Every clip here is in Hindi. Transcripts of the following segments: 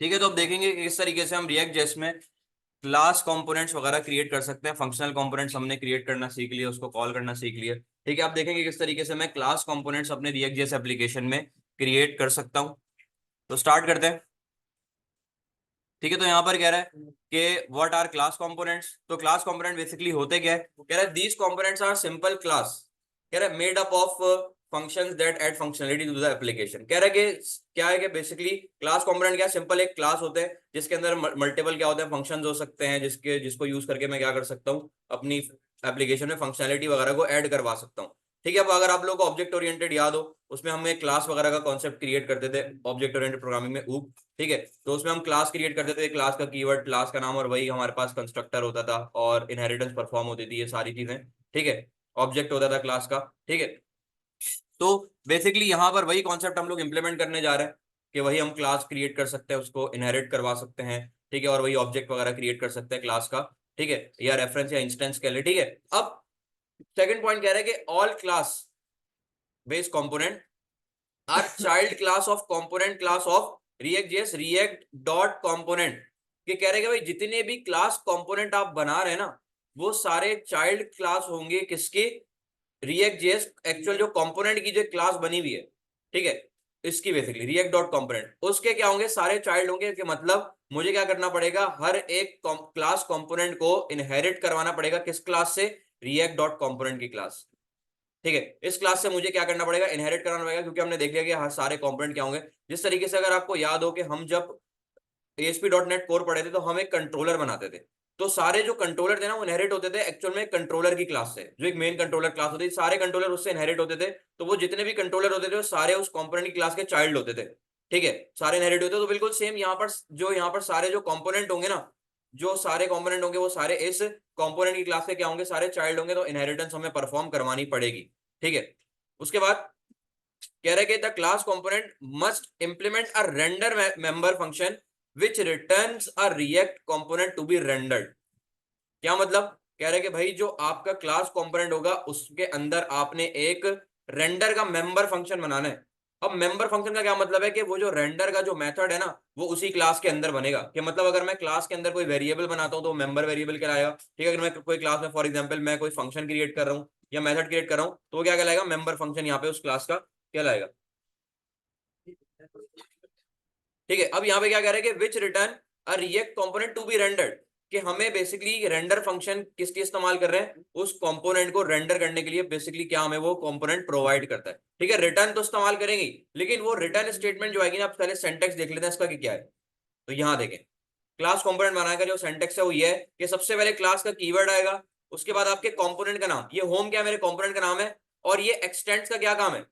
ठीक है, तो अब देखेंगे कि किस तरीके से हम रिएक्ट जेएस में क्लास कंपोनेंट्स वगैरह क्रिएट कर सकते हैं। फंक्शनल कंपोनेंट्स हमने क्रिएट करना सीख लिया, उसको कॉल करना सीख लिया। ठीक है, आप देखेंगे किस तरीके से मैं क्लास कंपोनेंट्स अपने रिएक्ट जेएस एप्लीकेशन में क्रिएट कर सकता हूँ। तो स्टार्ट करते हैं। ठीक है, तो यहाँ पर कह रहा है कि व्हाट आर क्लास कंपोनेंट्स। तो क्लास कंपोनेंट बेसिकली होते क्या है, कह रहा है these components are simple class, कह रहा है made up of functions that add functionality to the application. कह रहा है कि क्या है कि बेसिकली क्लास कंपोनेंट क्या, सिंपल एक क्लास होते हैं जिसके अंदर मल्टीपल क्या होते हैं, फंक्शंस हो सकते हैं, जिसको यूज करके मैं क्या कर सकता हूँ, अपनी एप्लीकेशन में फंक्शनलिटी वगैरह को ऐड करवा सकता हूँ। ठीक है, अब अगर आप लोगों को ऑब्जेक्ट ओरिएंटेड याद हो, उसमें हम एक क्लास वगैरह का कॉन्सेप्ट क्रिएट करते थे ऑब्जेक्ट ओरिएंटेड प्रोग्रामिंग में, ऊप। ठीक है, तो उसमें हम क्लास क्रिएट करते थे, क्लास का कीवर्ड, क्लास का नाम, और वही हमारे पास कंस्ट्रक्टर होता था और इनहेरिटेंस परफॉर्म होती थी, ये सारी चीजें। ठीक है, ऑब्जेक्ट होता था क्लास का। ठीक है, तो बेसिकली यहाँ पर वही कॉन्सेप्ट हम लोग इंप्लीमेंट करने जा रहे हैं कि वही हम क्लास क्रिएट कर सकते हैं, उसको इनहेरिट करवा सकते हैं। ठीक है, और वही ऑब्जेक्ट वगैरह क्रिएट कर सकते हैं क्लास का। ठीक है, या रेफरेंस या इंस्टेंस के लिए। ठीक है, अब सेकंड पॉइंट कह रहा है कि all class based component are child class of component class of React JS React dot component. ये कह रहे हैं कि भाई जितने भी क्लास कंपोनेंट आप बना रहे हैं ना, वो सारे चाइल्ड क्लास होंगे किसके, रिएक्ट जेएस एक्चुअल जो कंपोनेंट की जो क्लास बनी हुई है। ठीक है, इसकी बेसिकली रिएक्ट डॉट कंपोनेंट, उसके क्या होंगे, सारे चाइल्ड होंगे। कि मतलब मुझे क्या करना पड़ेगा, हर एक क्लास कंपोनेंट को इनहेरिट करवाना पड़ेगा किस क्लास से, रिएक्ट डॉट कंपोनेंट की क्लास। ठीक है, इस क्लास से मुझे क्या करना पड़ेगा, इनहेरिट कराना पड़ेगा, क्योंकि हमने देख लिया कि हर सारे कंपोनेंट क्या होंगे। जिस तरीके से अगर आपको याद हो कि हम जब ASP.NET कोर पढ़े थे तो हम एक कंट्रोलर बनाते थे, तो सारे जो कंट्रोलर थे ना वो इनहेरिट होते थे एक्चुअल में कंट्रोलर की क्लास से, जो एक मेन कंट्रोलर क्लास होती थी, सारे कंट्रोलर उससे इनहेरिट होते थे। तो वो जितने भी कंट्रोलर होते थे वो सारे उस कंपोनेंट की क्लास के चाइल्ड होते थे। ठीक है, सारे इनहेरिट होते, तो बिल्कुल सेम यहाँ पर सारे जो कंपोनेंट होंगे ना, जो सारे कंपोनेंट होंगे वो सारे इस कंपोनेंट की क्लास के क्या होंगे, सारे चाइल्ड होंगे, तो इनहेरिटेंस हमें परफॉर्म करवानी पड़ेगी। ठीक है, उसके बाद कह रहा है कि the class component must implement a render member function which returns a React component to be rendered. क्या मतलब, कह रहे हैं कि भाई जो आपका क्लास कंपोनेंट होगा उसके अंदर आपने एक रेंडर का मेंबर फंक्शन बनाना है। अब मेंबर फंक्शन का क्या मतलब है कि वो जो रेंडर का जो मेथड है ना, वो उसी क्लास के अंदर बनेगा। कि मतलब अगर मैं क्लास के अंदर कोई वेरिएबल बनाता हूं तो मेंबर वेरिएबल कहलाएगा। ठीक है, अगर मैं कोई क्लास में फॉर एग्जांपल मैं कोई फंक्शन क्रिएट कर रहा हूँ या मेथड क्रिएट कर रहा हूँ, तो वो क्या कहलाएगा, मेंबर फंक्शन यहाँ पे उस क्लास का कहलाएगा। ठीक है, अब यहाँ पे क्या कह रहे हैं कि which return a React component to be rendered, कि हमें बेसिकली रेंडर फंक्शन किसके इस्तेमाल कर रहे हैं, उस कंपोनेंट को रेंडर करने के लिए बेसिकली क्या हमें वो कंपोनेंट प्रोवाइड करता है। ठीक है, रिटर्न तो इस्तेमाल करेंगे, लेकिन वो रिटर्न स्टेटमेंट जो आएगी ना, आप पहले सेंटेक्स देख लेते हैं इसका कि क्या है। तो यहाँ देखें, क्लास कंपोनेंट बनाने का जो सेंटेक्स है वो ये है कि सबसे पहले क्लास का कीवर्ड आएगा, उसके बाद आपके कंपोनेंट का नाम, ये होम क्या है, मेरे कंपोनेंट का नाम है, और ये एक्सटेंड्स का क्या काम है,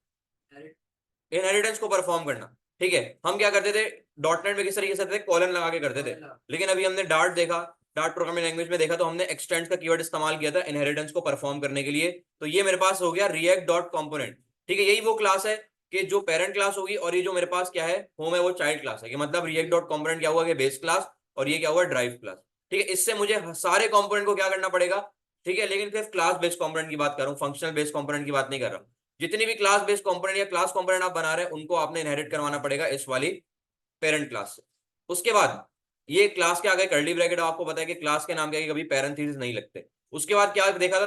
इनहेरिटेंस को परफॉर्म करना। ठीक है, हम क्या करते थे डॉट नेट में, किस तरीके से करते थे, कॉलन लगा के करते थे, लेकिन अभी हमने डार्ट देखा, डार्ट प्रोग्रामिंग लैंग्वेज में देखा, तो हमने एक्सटेंड का कीवर्ड इस्तेमाल किया था इनहेरिटेंस को परफॉर्म करने के लिए। तो ये मेरे पास हो गया रिएक्ट डॉट कंपोनेंट। ठीक है, यही वो क्लास है कि जो पेरेंट क्लास होगी, और ये जो मेरे पास क्या है, होम है, वो चाइल्ड क्लास है। कि मतलब रिएक्ट डॉट कंपोनेंट क्या हुआ कि बेस क्लास, और ये क्या हुआ, ड्राइव क्लास। ठीक है, इससे मुझे सारे कंपोनेंट को क्या करना पड़ेगा। ठीक है, लेकिन सिर्फ क्लास बेस्ड कंपोनेंट की बात कर रहा हूँ, फंक्शनल बेस्ड कंपोनेंट की बात नहीं कर रहा हूँ। जितनी भी क्लास बेस्ड कंपोनेंट या क्लास कंपोनेंट आप बना रहे हैं, उनको आपने इनहेरिट करवाना पड़ेगा इस वाली पेरेंट क्लास से। उसके बाद ये क्लास के आगे कर्ली ब्रैकेट, आपको पता है कि क्लास के नाम के आगे कभी पैरेंथेसिस नहीं लगते। उसके बाद क्या देखा था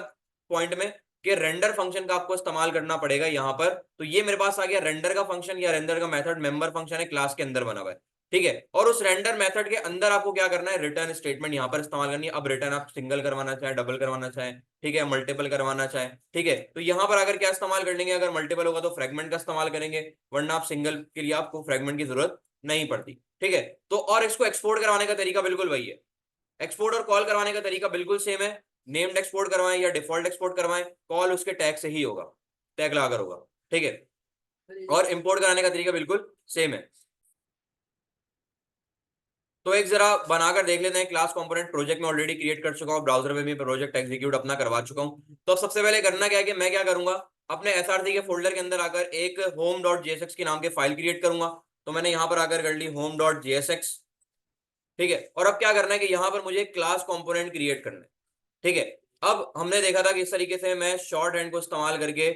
पॉइंट में, कि रेंडर फंक्शन का आपको इस्तेमाल करना पड़ेगा यहाँ पर। तो ये मेरे पास आ गया रेंडर का फंक्शन या रेंडर का मेथड, मेंबर फंक्शन है, क्लास के अंदर बना हुआ है। ठीक है, और उस रेंडर मेथड के अंदर आपको क्या करना है, रिटर्न स्टेटमेंट यहाँ पर इस्तेमाल करनी है। अब रिटर्न आप सिंगल करवाना चाहे, डबल करवाना चाहे, ठीक है, मल्टीपल करवाना चाहे। ठीक है, तो यहाँ पर अगर क्या इस्तेमाल कर लेंगे, अगर मल्टीपल होगा तो फ्रेगमेंट का इस्तेमाल करेंगे, वरना आप सिंगल के लिए आपको फ्रेगमेंट की जरूरत नहीं पड़ती। ठीक है, तो और इसको एक्सपोर्ट करवाने का तरीका बिल्कुल वही है, एक्सपोर्ट और कॉल करवाने का तरीका बिल्कुल सेम है। नेम्ड एक्सपोर्ट करवाएं या डिफॉल्ट एक्सपोर्ट करवाएं, कॉल उसके टैग से ही होगा, टैग लगाकर होगा। ठीक है, और इंपोर्ट कराने का तरीका बिल्कुल सेम है। तो एक जरा बनाकर देख लेते हैं। क्लास कंपोनेंट प्रोजेक्ट में ऑलरेडी क्रिएट कर चुका हूं, ब्राउजर में भी प्रोजेक्ट एग्जीक्यूट अपना करवा चुका हूं। तो अब सबसे पहले करना क्या है कि मैं क्या करूंगा, अपने एसआरसी के फोल्डर के अंदर आकर एक होम डॉट जेएसएक्स के नाम के फाइल क्रिएट करूंगा। तो मैंने यहां पर आकर कर ली होम डॉट जेएसएक्स। ठीक है, और अब क्या करना है कि यहां पर मुझे क्लास कंपोनेंट क्रिएट करना है। ठीक है, अब हमने देखा था कि इस तरीके से मैं शॉर्ट हैंड को इस्तेमाल करके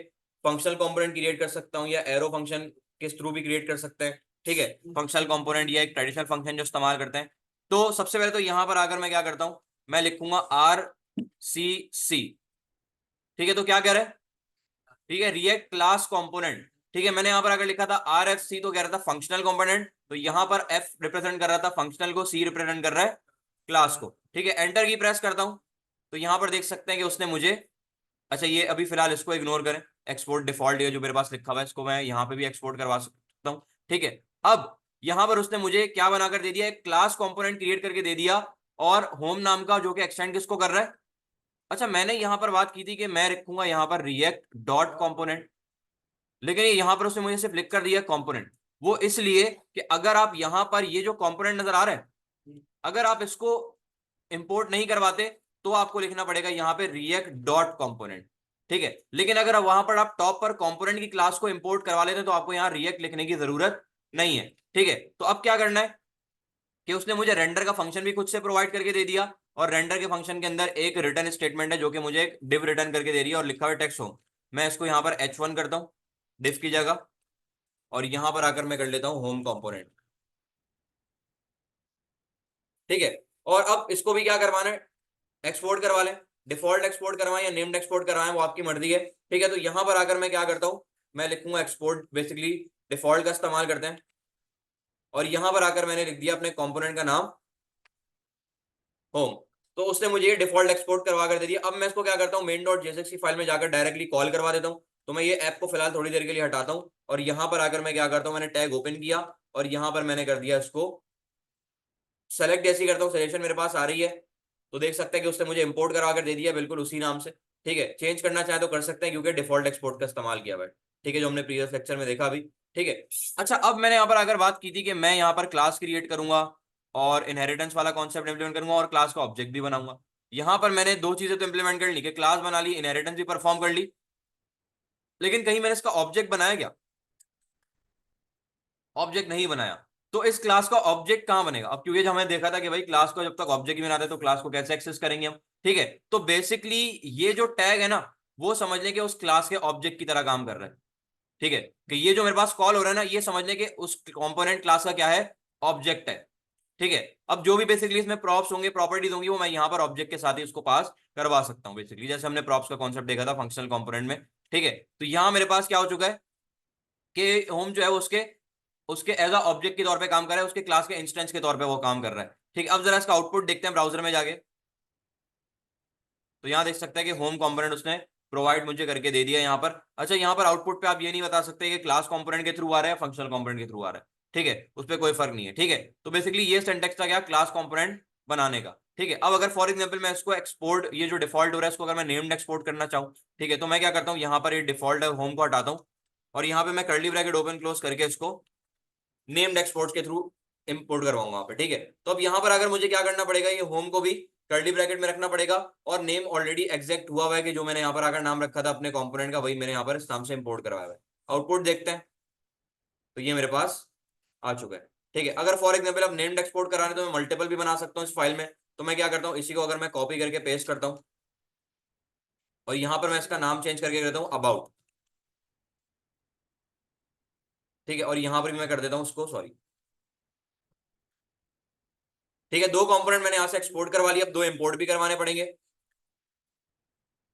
फंक्शनल कंपोनेंट क्रिएट कर सकता हूं, या एरो फंक्शन के थ्रू भी क्रिएट कर सकते हैं। ठीक है, फंक्शनल कंपोनेंट ये एक ट्रेडिशनल फंक्शन जो इस्तेमाल करते हैं। तो सबसे पहले तो यहां पर आकर मैं क्या करता हूं, मैं लिखूंगा RCC। ठीक है, तो क्या कह रहा है, ठीक है, रिएक्ट क्लास कंपोनेंट। ठीक है, मैंने यहां पर अगर लिखा था RFC तो कह रहा था फंक्शनल कंपोनेंट, तो यहां पर F रिप्रेजेंट कर रहा था फंक्शनल को, C रिप्रेजेंट कर रहा है क्लास को। ठीक है, एंटर की प्रेस करता हूं, तो यहां पर देख सकते हैं कि उसने मुझे, अच्छा ये अभी फिलहाल इसको इग्नोर करें, एक्सपोर्ट डिफॉल्ट ये जो मेरे पास लिखा हुआ है इसको मैं यहाँ पे भी एक्सपोर्ट करवा सकता हूँ। ठीक है, अब यहां पर उसने मुझे क्या बनाकर दे दिया, एक क्लास कंपोनेंट क्रिएट करके दे दिया, और होम नाम का, जो कि एक्सटेंड किसको कर रहा है, अच्छा मैंने यहां पर बात की थी कि मैं रखूंगा यहां पर रिएक्ट डॉट कॉम्पोनेंट, लेकिन ये यहां पर उसने मुझे सिर्फ लिख कर दिया कंपोनेंट। वो इसलिए कि अगर आप यहां पर ये जो कंपोनेंट नजर आ रहा है, अगर आप इसको इंपोर्ट नहीं करवाते तो आपको लिखना पड़ेगा यहां पे रिएक्ट डॉट कंपोनेंट। ठीक है, लेकिन अगर वहां पर आप टॉप पर कंपोनेंट की क्लास को इंपोर्ट करवा लेते हैं तो आपको यहां रिएक्ट लिखने की जरूरत नहीं है। ठीक है, तो अब क्या करना है कि उसने मुझे रेंडर का फंक्शन भी खुद से प्रोवाइड करके दे दिया, और रेंडर के फंक्शन के अंदर एक रिटर्न स्टेटमेंट है जो कि मुझे एक डिव रिटर्न करके दे रही है, और लिखा हुआ टेक्स्ट होम। मैं इसको यहां पर H1 करता हूं डिव की जगह, और यहां पर आकर मैं कर लेता हूं होम कंपोनेंट। ठीक है, और अब इसको भी क्या करवाना है, एक्सपोर्ट करवा लें, डिफॉल्ट एक्सपोर्ट करवाएं या नेम्ड एक्सपोर्ट करवाएं, वो आपकी मर्जी है। ठीक है, तो यहां पर आकर मैं क्या करता हूं, मैं लिखूंगा एक्सपोर्ट, बेसिकली डिफॉल्ट का इस्तेमाल करते हैं, और यहां पर आकर मैंने लिख दिया अपने कंपोनेंट का नाम होम। तो उसने मुझे ये डिफॉल्ट एक्सपोर्ट करवा कर दे दिया। अब मैं इसको क्या करता हूँ, मेन डॉट जेएसएक्स की फाइल में जाकर डायरेक्टली कॉल करवा देता हूँ। तो मैं ये ऐप को फिलहाल थोड़ी देर के लिए हटाता हूँ, और यहां पर आकर मैं क्या करता हूँ, मैंने टैग ओपन किया, और यहां पर मैंने कर दिया इसको सेलेक्ट। जैसी करता हूँ सजेशन मेरे पास आ रही है, तो देख सकते हैं कि उसने मुझे इंपोर्ट करा कर दे दिया बिल्कुल उसी नाम से। ठीक है, चेंज करना चाहे तो कर सकते हैं क्योंकि डिफॉल्ट एक्सपोर्ट का इस्तेमाल किया हुआ है। ठीक है, जो हमने प्रीवियस लेक्चर में देखा अभी। ठीक है, अच्छा अब मैंने यहाँ पर अगर बात की थी कि मैं यहाँ पर क्लास क्रिएट करूंगा और इनहेरिटेंस वाला कॉन्सेप्ट इंप्लीमेंट करूंगा और क्लास का ऑब्जेक्ट भी बनाऊंगा। यहाँ पर मैंने दो चीजें तो इंप्लीमेंट कर ली कि क्लास बना ली, इनहेरिटेंस भी परफॉर्म कर ली, लेकिन कहीं मैंने इसका ऑब्जेक्ट बनाया क्या, ऑब्जेक्ट नहीं बनाया। तो इस क्लास का ऑब्जेक्ट कहां बनेगा, अब क्योंकि हमने देखा था कि भाई क्लास को जब तक ऑब्जेक्ट ही बनाते तो क्लास को कैसे एक्सेस करेंगे हम। ठीक है, तो बेसिकली ये जो टैग है ना, वो समझ लें कि उस क्लास के ऑब्जेक्ट की तरह काम कर रहा है। ठीक है, कि ये जो मेरे पास कॉल हो रहा है ना, ये समझ लें कि उस कंपोनेंट क्लास का क्या है, ऑब्जेक्ट है। ठीक है, अब जो भी बेसिकली इसमें प्रॉप्स होंगे, प्रॉपर्टीज होंगी, वो मैं यहाँ पर ऑब्जेक्ट के साथ ही उसको पास करवा सकता हूँ, बेसिकली जैसे हमने प्रॉप्स का कॉन्सेप्ट देखा था फंक्शनल कंपोनेंट में। ठीक है, तो यहाँ मेरे पास क्या हो चुका है कि होम जो है वो उसके उसके एज अ ऑब्जेक्ट के तौर पे काम कर रहा है, उसके क्लास के इंस्टेंस के तौर पे वो काम कर रहा है। ठीक है, अब जरा इसका आउटपुट देखते हैं ब्राउजर में जाके। तो यहाँ देख सकते हैं कि होम कंपोनेंट उसने प्रोवाइड मुझे करके दे दिया यहाँ पर। अच्छा, यहाँ पर आउटपुट पे आप ये नहीं बता सकते कि क्लास कंपोनेंट के थ्रू आ रहा है फंक्शनल कंपोनेंट के थ्रू आ रहा है। ठीक है, उस पर कोई फर्क नहीं है। ठीक है, तो बेसिकली ये सिंटेक्स था क्या, क्लास कंपोनेंट बनाने का। ठीक है, अब अगर फॉर एग्जाम्पल मैं इसको एक्सपोर्ट, ये जो डिफॉल्ट हो रहा है इसको अगर मैं नेम्ड एक्सपोर्ट करना चाहूँ, ठीक है, तो मैं क्या करता हूँ, यहाँ पर ये डिफॉल्ट है होम को हटाता हूँ, और यहाँ पे मैं कर्ली ब्रैकेट ओपन क्लोज करके इसको नेम्ड एक्सपोर्ट के थ्रू इंपोर्ट करवाऊंगा वहां पे। ठीक है, तो अब यहाँ पर अगर मुझे क्या करना पड़ेगा, ये होम को भी कर्ली ब्रैकेट में रखना पड़ेगा, और नेम ऑलरेडी एग्जैक्ट हुआ है कि जो मैंने यहाँ पर अगर नाम रखा था अपने कंपोनेंट का, वही मैंने यहाँ पर इस नाम से इंपोर्ट करवाया है। आउटपुट देखते हैं, तो ये मेरे पास आ चुका है। ठीक है, अगर फॉर एग्जाम्पल अब नेम्ड एक्सपोर्ट कराने तो मैं मल्टीपल भी बना सकता हूँ इस फाइल में। तो मैं क्या करता हूँ, इसी को अगर मैं कॉपी करके पेस्ट करता हूँ, और यहाँ पर मैं इसका नाम चेंज करके करता हूँ अबाउट। ठीक है, और यहाँ पर भी मैं कर देता हूँ उसको, सॉरी। ठीक है, दो कंपोनेंट मैंने यहाँ से एक्सपोर्ट करवा लिया, अब दो इंपोर्ट भी करवाने पड़ेंगे,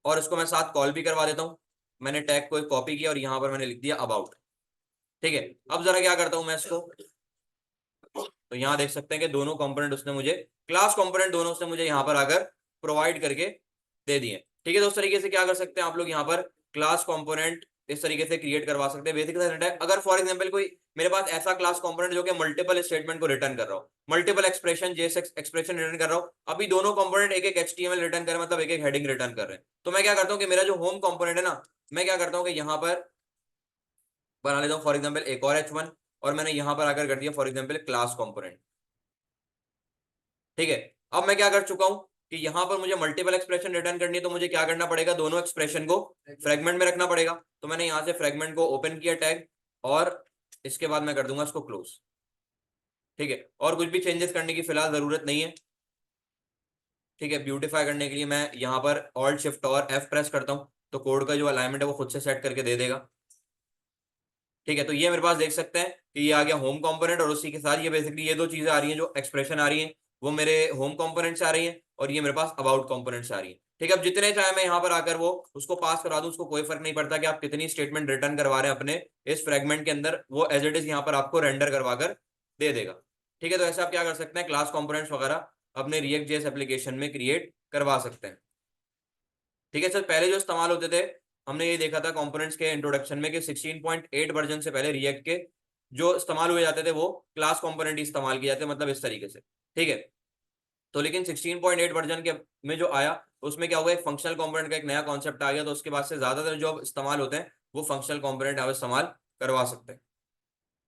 और इसको मैं साथ कॉल भी करवा देता हूं। मैंने टैग को कॉपी किया और यहां पर मैंने लिख दिया अबाउट। ठीक है, अब जरा क्या करता हूं मैं इसको, तो यहां देख सकते हैं कि दोनों कंपोनेंट उसने मुझे, क्लास कंपोनेंट दोनों उसने मुझे यहां पर आकर प्रोवाइड करके दे दिए। ठीक है, तो उस तरीके से क्या कर सकते हैं आप लोग, यहाँ पर क्लास कंपोनेंट इस तरीके से क्रिएट करवा सकते हैं बेसिक है। अगर फॉर एग्जांपल कोई मेरे पास ऐसा क्लास कंपोनेंट जो कि मल्टीपल स्टेटमेंट को रिटर्न कर रहा हो, multiple expression JSX expression return कर रहा हो, अभी दोनों कंपोनेंट एक एक एचटीएमएल रिटर्न कर रहे हैं, मतलब एक एक हेडिंग रिटर्न कर रहे हैं, तो मैं क्या करता हूँ कि मेरा जो होम कंपोनेंट है ना, मैं क्या करता हूँ कि यहाँ पर बना लेता हूँ फॉर एग्जाम्पल एक और H1, और मैंने यहां पर आकर कर दिया फॉर एग्जाम्पल क्लास कंपोनेंट। ठीक है, अब मैं क्या कर चुका हूं कि यहां पर मुझे मल्टीपल एक्सप्रेशन रिटर्न करनी है, तो मुझे क्या करना पड़ेगा, दोनों एक्सप्रेशन को फ्रेगमेंट में रखना पड़ेगा। तो मैंने यहां से फ्रेगमेंट को ओपन किया टैग, और इसके बाद मैं कर दूंगा इसको क्लोज। ठीक है, और कुछ भी चेंजेस करने की फिलहाल जरूरत नहीं है। ठीक है, ब्यूटीफाई करने के लिए मैं यहाँ पर ऑल्ट शिफ्ट और F प्रेस करता हूँ, तो कोड का जो अलाइनमेंट है वो खुद से सेट करके दे देगा। ठीक है, तो ये मेरे पास देख सकते हैं कि ये आ गया होम कंपोनेंट, और उसी के साथ ये बेसिकली ये दो चीजें आ रही हैं जो एक्सप्रेशन आ रही हैं वो मेरे होम कंपोनेंट से आ रही है, और ये मेरे पास अबाउट कंपोनेंट से आ रही है। ठीक है, अब जितने चाहे मैं यहाँ पर आकर वो उसको पास करा दूं, उसको कोई फर्क नहीं पड़ता कि आप कितनी स्टेटमेंट रिटर्न करवा रहे हैं अपने इस फ्रेगमेंट के अंदर, वो एज इट इज यहाँ पर आपको रेंडर करवा कर दे देगा। ठीक है, तो ऐसे आप क्या कर सकते हैं, क्लास कंपोनेंट्स वगैरह अपने रिएक्ट जेएस एप्लीकेशन में क्रिएट करवा सकते हैं। ठीक है सर, पहले जो इस्तेमाल होते थे हमने ये देखा था कंपोनेंट्स के इंट्रोडक्शन में कि 16.8 वर्जन से पहले रिएक्ट के जो इस्तेमाल हुए जाते थे वो क्लास कंपोनेंट ही इस्तेमाल किए जाते हैं, मतलब इस तरीके से। ठीक है, तो लेकिन 16.8 वर्जन के में जो आया उसमें क्या हुआ, एक फंक्शनल कंपोनेंट का एक नया कॉन्सेप्ट आ गया, तो उसके बाद से ज्यादातर जो अब इस्तेमाल होते हैं वो फंक्शनल कंपोनेंट आप इस्तेमाल करवा सकते हैं।